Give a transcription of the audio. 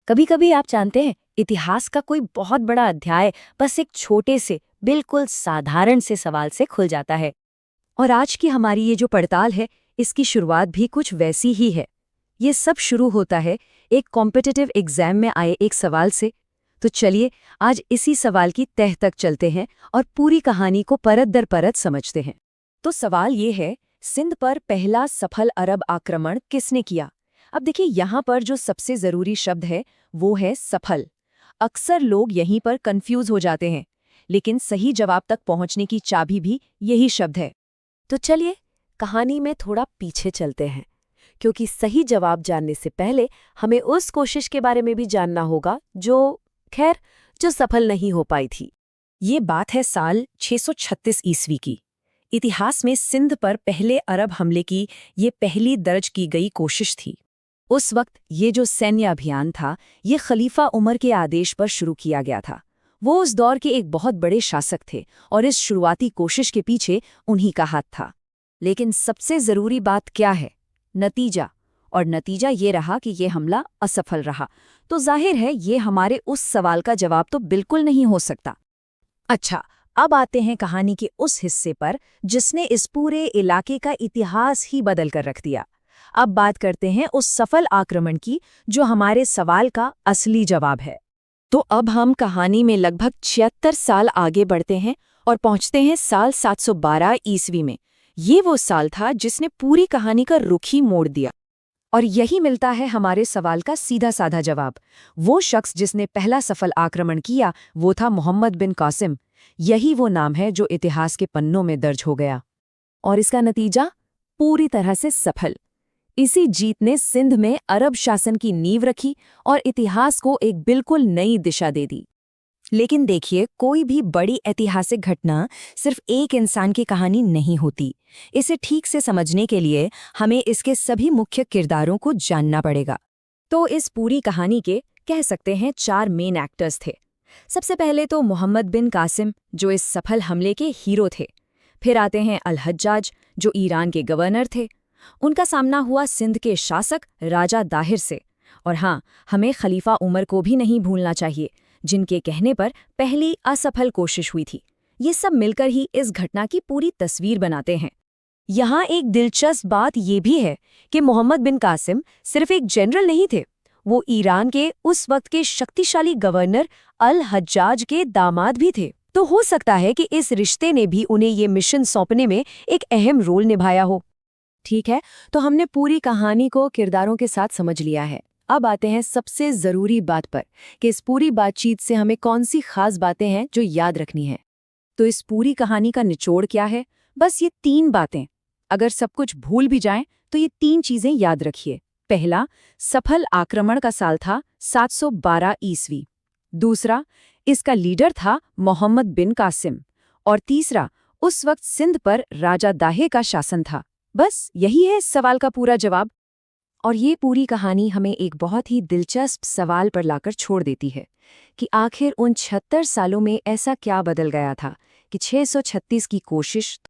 कभी कभी आप जानते हैं, इतिहास का कोई बहुत बड़ा अध्याय बस एक छोटे से बिल्कुल साधारण से सवाल से खुल जाता है। और आज की हमारी ये जो पड़ताल है, इसकी शुरुआत भी कुछ वैसी ही है। ये सब शुरू होता है एक कॉम्पिटिटिव एग्जाम में आए एक सवाल से। तो चलिए आज इसी सवाल की तह तक चलते हैं और पूरी कहानी को परत दर परत समझते हैं। तो सवाल ये है, सिंध पर पहला सफल अरब आक्रमण किसने किया? अब देखिए, यहाँ पर जो सबसे जरूरी शब्द है वो है सफल। अक्सर लोग यहीं पर कंफ्यूज हो जाते हैं, लेकिन सही जवाब तक पहुंचने की चाबी भी यही शब्द है। तो चलिए कहानी में थोड़ा पीछे चलते हैं, क्योंकि सही जवाब जानने से पहले हमें उस कोशिश के बारे में भी जानना होगा जो सफल नहीं हो पाई थी। ये बात है साल 636 ईस्वी की। इतिहास में सिंध पर पहले अरब हमले की ये पहली दर्ज की गई कोशिश थी। उस वक्त ये जो सैन्य अभियान था, ये खलीफा उमर के आदेश पर शुरू किया गया था। वो उस दौर के एक बहुत बड़े शासक थे और इस शुरुआती कोशिश के पीछे उन्हीं का हाथ था। लेकिन सबसे जरूरी बात क्या है? नतीजा। और नतीजा ये रहा कि ये हमला असफल रहा। तो जाहिर है ये हमारे उस सवाल का जवाब तो बिल्कुल नहीं हो सकता। अच्छा, अब आते हैं कहानी के उस हिस्से पर जिसने इस पूरे इलाके का इतिहास ही बदल कर रख दिया। अब बात करते हैं उस सफल आक्रमण की, जो हमारे सवाल का असली जवाब है। तो अब हम कहानी में लगभग 76 साल आगे बढ़ते हैं और पहुंचते हैं साल 712 ईस्वी में। ये वो साल था जिसने पूरी कहानी का रुख ही मोड़ दिया। और यही मिलता है हमारे सवाल का सीधा साधा जवाब। वो शख्स जिसने पहला सफल आक्रमण किया, वो था मोहम्मद बिन कासिम। यही वो नाम है जो इतिहास के पन्नों में दर्ज हो गया। और इसका नतीजा पूरी तरह से सफल। इसी जीत ने सिंध में अरब शासन की नींव रखी और इतिहास को एक बिल्कुल नई दिशा दे दी। लेकिन देखिए, कोई भी बड़ी ऐतिहासिक घटना सिर्फ एक इंसान की कहानी नहीं होती। इसे ठीक से समझने के लिए हमें इसके सभी मुख्य किरदारों को जानना पड़ेगा। तो इस पूरी कहानी के कह सकते हैं 4 मेन एक्टर्स थे। सबसे पहले तो मोहम्मद बिन कासिम, जो इस सफल हमले के हीरो थे। फिर आते हैं अल हज्जाज, जो ईरान के गवर्नर थे। उनका सामना हुआ सिंध के शासक राजा दाहिर से। और हाँ, हमें खलीफा उमर को भी नहीं भूलना चाहिए, जिनके कहने पर पहली असफल कोशिश हुई थी। ये सब मिलकर ही इस घटना की पूरी तस्वीर बनाते हैं। यहाँ एक दिलचस्प बात ये भी है कि मोहम्मद बिन कासिम सिर्फ एक जनरल नहीं थे, वो ईरान के उस वक्त के शक्तिशाली गवर्नर अल हज्जाज के दामाद भी थे। तो हो सकता है कि इस रिश्ते ने भी उन्हें ये मिशन सौंपने में एक अहम रोल निभाया हो। ठीक है, तो हमने पूरी कहानी को किरदारों के साथ समझ लिया है। अब आते हैं सबसे ज़रूरी बात पर कि इस पूरी बातचीत से हमें कौन सी खास बातें हैं जो याद रखनी है। तो इस पूरी कहानी का निचोड़ क्या है? बस ये 3 बातें। अगर सब कुछ भूल भी जाएं तो ये 3 चीज़ें याद रखिए। पहला, सफल आक्रमण का साल था 712 ईस्वी। दूसरा, इसका लीडर था मोहम्मद बिन कासिम। और तीसरा, उस वक्त सिंध पर राजा दाहे का शासन था। बस यही है इस सवाल का पूरा जवाब। और ये पूरी कहानी हमें एक बहुत ही दिलचस्प सवाल पर लाकर छोड़ देती है कि आखिर उन 76 सालों में ऐसा क्या बदल गया था कि 636 की कोशिश